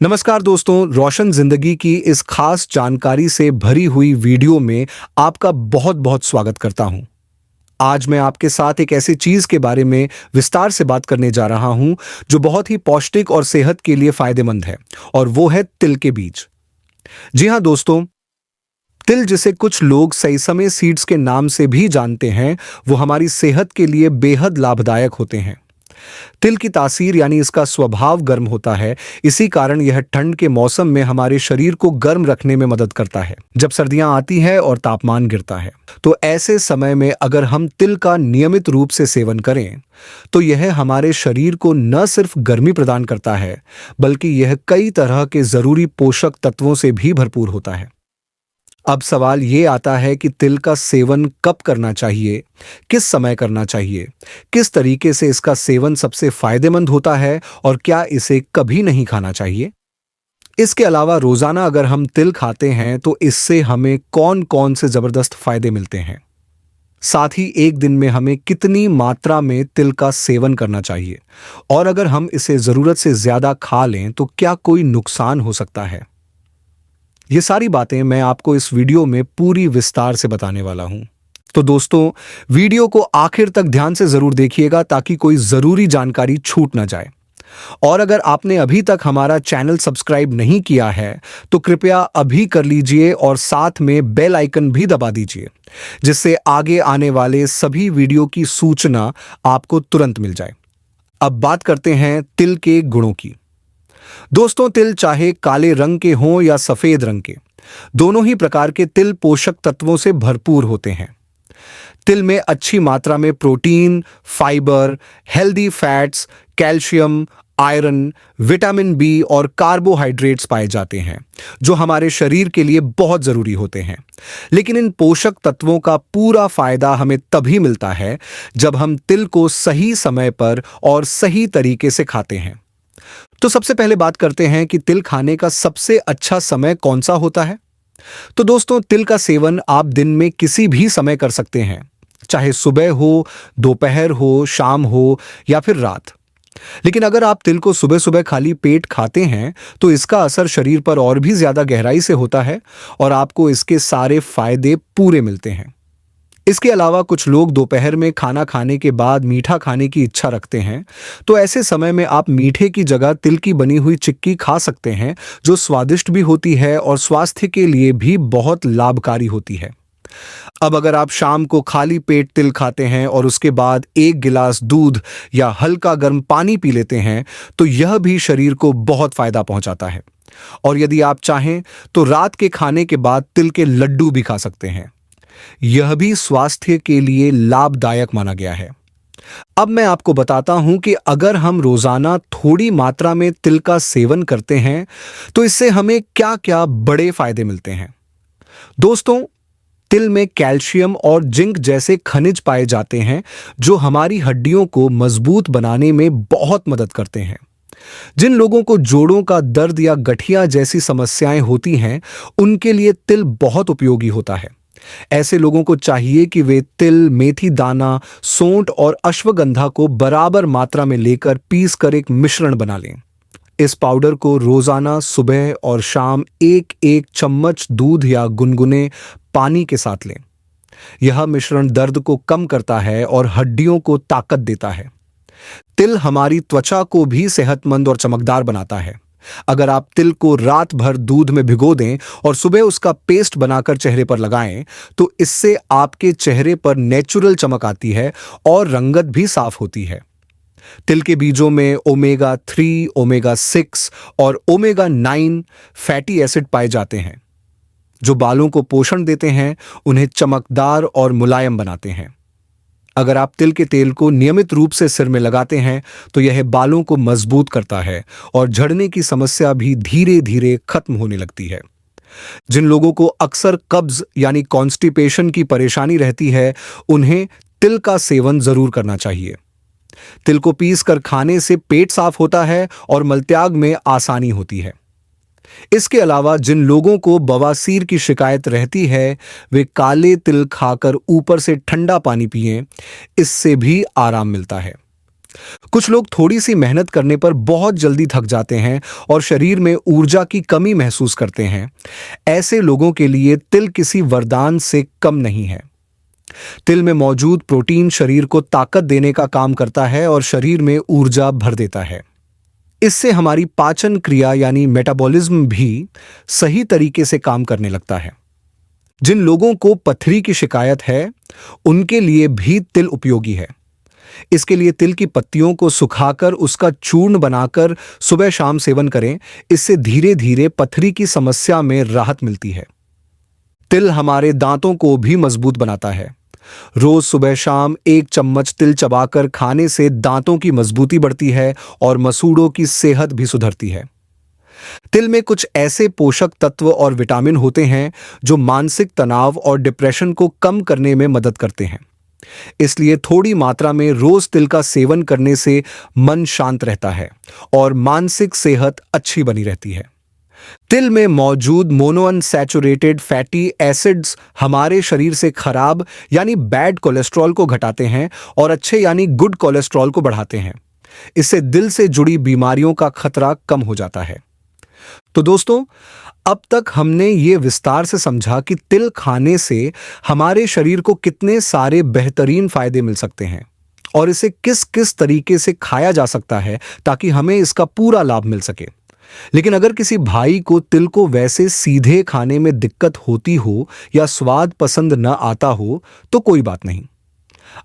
नमस्कार दोस्तों, रोशन जिंदगी की इस खास जानकारी से भरी हुई वीडियो में आपका बहुत बहुत स्वागत करता हूं। आज मैं आपके साथ एक ऐसी चीज के बारे में विस्तार से बात करने जा रहा हूं जो बहुत ही पौष्टिक और सेहत के लिए फायदेमंद है, और वो है तिल के बीज। जी हां दोस्तों, तिल जिसे कुछ लोग सही समय सीड्स के नाम से भी जानते हैं, वो हमारी सेहत के लिए बेहद लाभदायक होते हैं। तिल की तासीर यानी इसका स्वभाव गर्म होता है। इसी कारण यह ठंड के मौसम में हमारे शरीर को गर्म रखने में मदद करता है। जब सर्दियां आती है और तापमान गिरता है, तो ऐसे समय में अगर हम तिल का नियमित रूप से सेवन करें, तो यह हमारे शरीर को न सिर्फ गर्मी प्रदान करता है, बल्कि यह कई तरह के जरूरी पोषक तत्वों से भी भरपूर होता है। अब सवाल ये आता है कि तिल का सेवन कब करना चाहिए, किस समय करना चाहिए, किस तरीके से इसका सेवन सबसे फायदेमंद होता है और क्या इसे कभी नहीं खाना चाहिए। इसके अलावा रोजाना अगर हम तिल खाते हैं तो इससे हमें कौन कौन से जबरदस्त फायदे मिलते हैं। साथ ही एक दिन में हमें कितनी मात्रा में तिल का सेवन करना चाहिए, और अगर हम इसे जरूरत से ज्यादा खा लें तो क्या कोई नुकसान हो सकता है। ये सारी बातें मैं आपको इस वीडियो में पूरी विस्तार से बताने वाला हूं। तो दोस्तों, वीडियो को आखिर तक ध्यान से जरूर देखिएगा ताकि कोई जरूरी जानकारी छूट ना जाए। और अगर आपने अभी तक हमारा चैनल सब्सक्राइब नहीं किया है, तो कृपया अभी कर लीजिए और साथ में बेल आइकन भी दबा दीजिए, जिससे आगे आने वाले सभी वीडियो की सूचना आपको तुरंत मिल जाए। अब बात करते हैं तिल के गुणों की। दोस्तों, तिल चाहे काले रंग के हों या सफेद रंग के, दोनों ही प्रकार के तिल पोषक तत्वों से भरपूर होते हैं। तिल में अच्छी मात्रा में protein, fibre, healthy fats, calcium, iron, vitamin B और कार्बोहाइड्रेट्स पाए जाते हैं, जो हमारे शरीर के लिए बहुत जरूरी होते हैं। लेकिन इन पोषक तत्वों का पूरा फायदा हमें तभी मिलता है जब हम तिल को सही समय पर और सही तरीके से खाते हैं। तो सबसे पहले बात करते हैं कि तिल खाने का सबसे अच्छा समय कौन सा होता है। तो दोस्तों, तिल का सेवन आप दिन में किसी भी समय कर सकते हैं, चाहे सुबह हो, दोपहर हो, शाम हो या फिर रात। लेकिन अगर आप तिल को सुबह सुबह खाली पेट खाते हैं, तो इसका असर शरीर पर और भी ज्यादा गहराई से होता है और आपको इसके सारे फायदे पूरे मिलते हैं। इसके अलावा कुछ लोग दोपहर में खाना खाने के बाद मीठा खाने की इच्छा रखते हैं, तो ऐसे समय में आप मीठे की जगह तिल की बनी हुई चिक्की खा सकते हैं, जो स्वादिष्ट भी होती है और स्वास्थ्य के लिए भी बहुत लाभकारी होती है। अब अगर आप शाम को खाली पेट तिल खाते हैं और उसके बाद एक गिलास दूध या हल्का गर्म पानी पी लेते हैं, तो यह भी शरीर को बहुत फायदा पहुंचाता है। और यदि आप चाहें तो रात के खाने के बाद तिल के लड्डू भी खा सकते हैं। यह भी स्वास्थ्य के लिए लाभदायक माना गया है। अब मैं आपको बताता हूं कि अगर हम रोजाना थोड़ी मात्रा में तिल का सेवन करते हैं, तो इससे हमें क्या-क्या बड़े फायदे मिलते हैं। दोस्तों, तिल में कैल्शियम और जिंक जैसे खनिज पाए जाते हैं, जो हमारी हड्डियों को मजबूत बनाने में बहुत मदद करते हैं। जिन लोगों को जोड़ों का दर्द या गठिया जैसी समस्याएं होती हैं, उनके लिए तिल बहुत उपयोगी होता है। ऐसे लोगों को चाहिए कि वे तिल, मेथी दाना, सौंठ और अश्वगंधा को बराबर मात्रा में लेकर पीस कर एक मिश्रण बना लें। इस पाउडर को रोजाना सुबह और शाम एक एक चम्मच दूध या गुनगुने पानी के साथ लें। यह मिश्रण दर्द को कम करता है और हड्डियों को ताकत देता है। तिल हमारी त्वचा को भी सेहतमंद और चमकदार बनाता है। अगर आप तिल को रात भर दूध में भिगो दें और सुबह उसका पेस्ट बनाकर चेहरे पर लगाएं, तो इससे आपके चेहरे पर नेचुरल चमक आती है और रंगत भी साफ होती है। तिल के बीजों में ओमेगा 3, ओमेगा 6 और ओमेगा 9 फैटी एसिड पाए जाते हैं, जो बालों को पोषण देते हैं, उन्हें चमकदार और मुलायम बनाते हैं। अगर आप तिल के तेल को नियमित रूप से सिर में लगाते हैं, तो यह बालों को मजबूत करता है और झड़ने की समस्या भी धीरे धीरे खत्म होने लगती है। जिन लोगों को अक्सर कब्ज यानी कॉन्स्टिपेशन की परेशानी रहती है, उन्हें तिल का सेवन जरूर करना चाहिए। तिल को पीस कर खाने से पेट साफ होता है और मलत्याग में आसानी होती है। इसके अलावा जिन लोगों को बवासीर की शिकायत रहती है, वे काले तिल खाकर ऊपर से ठंडा पानी पिएं, इससे भी आराम मिलता है। कुछ लोग थोड़ी सी मेहनत करने पर बहुत जल्दी थक जाते हैं और शरीर में ऊर्जा की कमी महसूस करते हैं। ऐसे लोगों के लिए तिल किसी वरदान से कम नहीं है। तिल में मौजूद प्रोटीन शरीर को ताकत देने का काम करता है और शरीर में ऊर्जा भर देता है। इससे हमारी पाचन क्रिया यानी मेटाबॉलिज्म भी सही तरीके से काम करने लगता है। जिन लोगों को पथरी की शिकायत है, उनके लिए भी तिल उपयोगी है। इसके लिए तिल की पत्तियों को सुखाकर उसका चूर्ण बनाकर सुबह शाम सेवन करें। इससे धीरे धीरे पथरी की समस्या में राहत मिलती है। तिल हमारे दांतों को भी मजबूत बनाता है। रोज सुबह शाम 1 चम्मच तिल चबाकर खाने से दांतों की मजबूती बढ़ती है और मसूड़ों की सेहत भी सुधरती है। तिल में कुछ ऐसे पोषक तत्व और विटामिन होते हैं जो मानसिक तनाव और डिप्रेशन को कम करने में मदद करते हैं। इसलिए थोड़ी मात्रा में रोज तिल का सेवन करने से मन शांत रहता है और मानसिक सेहत अच्छी बनी रहती है। तिल में मौजूद मोनोअनसैचुरेटेड फैटी एसिड्स हमारे शरीर से खराब यानी बैड कोलेस्ट्रॉल को घटाते हैं और अच्छे यानी गुड कोलेस्ट्रॉल को बढ़ाते हैं। इससे दिल से जुड़ी बीमारियों का खतरा कम हो जाता है। तो दोस्तों, अब तक हमने ये विस्तार से समझा कि तिल खाने से हमारे शरीर को कितने सारे बेहतरीन फायदे मिल सकते हैं और इसे किस किस तरीके से खाया जा सकता है ताकि हमें इसका पूरा लाभ मिल सके। लेकिन अगर किसी भाई को तिल को वैसे सीधे खाने में दिक्कत होती हो या स्वाद पसंद न आता हो तो कोई बात नहीं।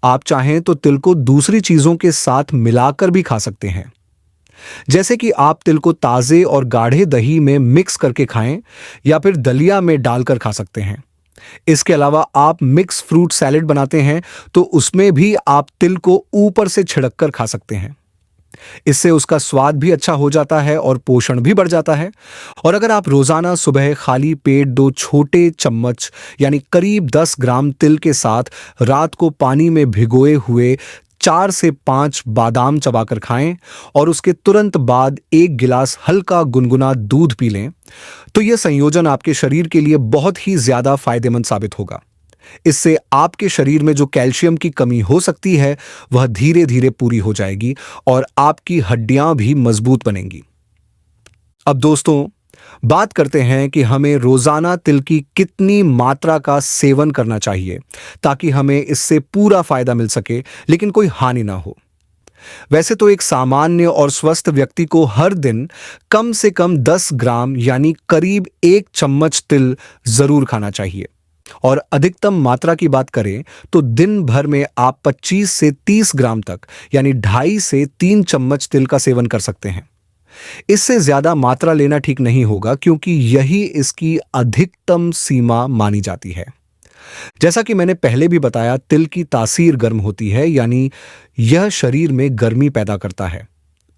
आप चाहें तो तिल को दूसरी चीजों के साथ मिलाकर भी खा सकते हैं। जैसे कि आप तिल को ताजे और गाढ़े दही में मिक्स करके खाएं या फिर दलिया में डालकर खा सकते हैं। इसके अलावा आप मिक्स फ्रूट सैलेड बनाते हैं तो उसमें भी आप तिल को ऊपर से छिड़क कर खा सकते हैं। इससे उसका स्वाद भी अच्छा हो जाता है और पोषण भी बढ़ जाता है। और अगर आप रोजाना सुबह खाली पेट 2 छोटे चम्मच यानी करीब 10 ग्राम तिल के साथ रात को पानी में भिगोए हुए 4 से 5 बादाम चबाकर खाएं और उसके तुरंत बाद 1 गिलास हल्का गुनगुना दूध पी लें, तो यह संयोजन आपके शरीर के लिए बहुत ही ज्यादा फायदेमंद साबित होगा। इससे आपके शरीर में जो कैल्शियम की कमी हो सकती है वह धीरे धीरे पूरी हो जाएगी और आपकी हड्डियां भी मजबूत बनेंगी। अब दोस्तों, बात करते हैं कि हमें रोजाना तिल की कितनी मात्रा का सेवन करना चाहिए ताकि हमें इससे पूरा फायदा मिल सके लेकिन कोई हानि ना हो। वैसे तो एक सामान्य और स्वस्थ व्यक्ति को हर दिन कम से कम 10 ग्राम यानी करीब 1 चम्मच तिल जरूर खाना चाहिए और अधिकतम मात्रा की बात करें तो दिन भर में आप 25 से 30 ग्राम तक यानी 2.5 से 3 चम्मच तिल का सेवन कर सकते हैं। इससे ज्यादा मात्रा लेना ठीक नहीं होगा क्योंकि यही इसकी अधिकतम सीमा मानी जाती है। जैसा कि मैंने पहले भी बताया, तिल की तासीर गर्म होती है यानी यह शरीर में गर्मी पैदा करता है।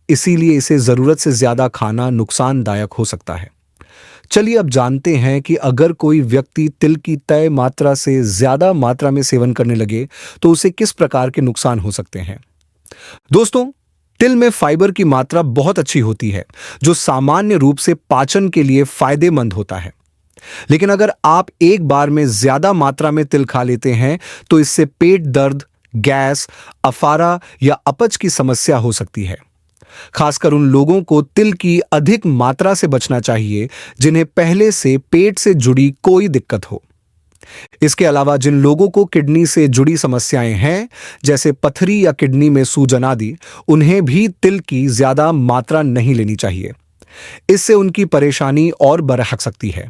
इसीलिए इसे जरूरत से ज्यादा खाना नुकसानदायक हो सकता है। चलिए अब जानते हैं कि अगर कोई व्यक्ति तिल की तय मात्रा से ज्यादा मात्रा में सेवन करने लगे तो उसे किस प्रकार के नुकसान हो सकते हैं। दोस्तों, तिल में फाइबर की मात्रा बहुत अच्छी होती है जो सामान्य रूप से पाचन के लिए फायदेमंद होता है। लेकिन अगर आप एक बार में ज्यादा मात्रा में तिल खा लेते हैं तो इससे पेट दर्द, गैस, अफारा या अपच की समस्या हो सकती है। खासकर उन लोगों को तिल की अधिक मात्रा से बचना चाहिए जिन्हें पहले से पेट से जुड़ी कोई दिक्कत हो। इसके अलावा जिन लोगों को किडनी से जुड़ी समस्याएं हैं जैसे पथरी या किडनी में सूजन आदि, उन्हें भी तिल की ज्यादा मात्रा नहीं लेनी चाहिए। इससे उनकी परेशानी और बढ़ सकती है।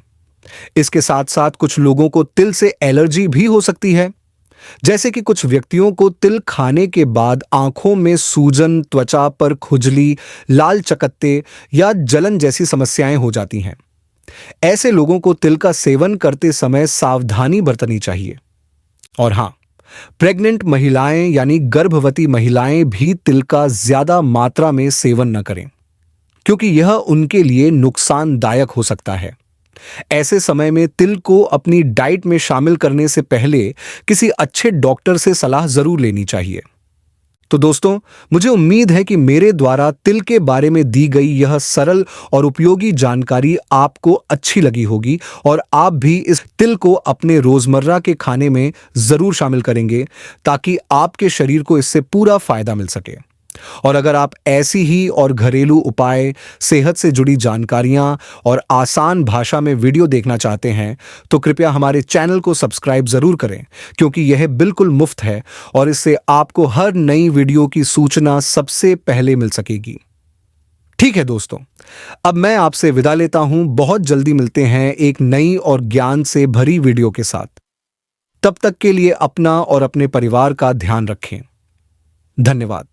इसके साथ साथ कुछ लोगों को तिल से एलर्जी भी हो सकती है। जैसे कि कुछ व्यक्तियों को तिल खाने के बाद आंखों में सूजन, त्वचा पर खुजली, लाल चकत्ते या जलन जैसी समस्याएं हो जाती हैं। ऐसे लोगों को तिल का सेवन करते समय सावधानी बरतनी चाहिए। और हां, प्रेग्नेंट महिलाएं यानी गर्भवती महिलाएं भी तिल का ज्यादा मात्रा में सेवन न करें क्योंकि यह उनके लिए नुकसानदायक हो सकता है। ऐसे समय में तिल को अपनी डाइट में शामिल करने से पहले किसी अच्छे डॉक्टर से सलाह जरूर लेनी चाहिए। तो दोस्तों, मुझे उम्मीद है कि मेरे द्वारा तिल के बारे में दी गई यह सरल और उपयोगी जानकारी आपको अच्छी लगी होगी और आप भी इस तिल को अपने रोजमर्रा के खाने में जरूर शामिल करेंगे ताकि आपके शरीर को इससे पूरा फायदा मिल सके। और अगर आप ऐसी ही और घरेलू उपाय, सेहत से जुड़ी जानकारियां और आसान भाषा में वीडियो देखना चाहते हैं, तो कृपया हमारे चैनल को सब्सक्राइब जरूर करें, क्योंकि यह बिल्कुल मुफ्त है और इससे आपको हर नई वीडियो की सूचना सबसे पहले मिल सकेगी। ठीक है दोस्तों, अब मैं आपसे विदा लेता हूं। बहुत जल्दी मिलते हैं एक नई और ज्ञान से भरी वीडियो के साथ। तब तक के लिए अपना और अपने परिवार का ध्यान रखें। धन्यवाद।